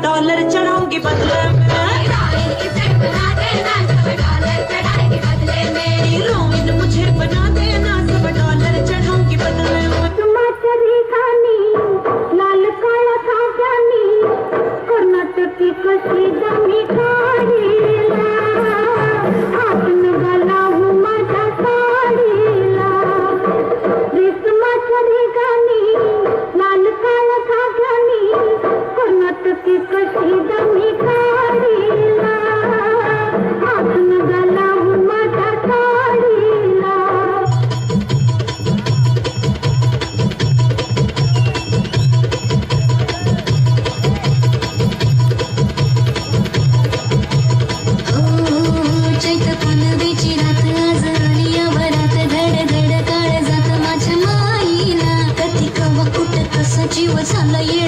dollar चढ़ाऊंगी बदले में heroine मुझे बना देना सब डॉलर चढ़ाऊंगी बदले में टमाटरी खानी लाल काळा खाजानी कर्नाटकी कशी दमी काढीला आपण घालावू माझ्या साडीला रेशमाच्या गाणी लाल काळा खाजानी कर्नाटकी कशी दमी काढीला आपण घालावू माझ्या साडीला चैत पालवेची रात आज आली या वरात धड धड काळ जात माझ्या माईला कधी कवा कुठ कसा जीव झाला ये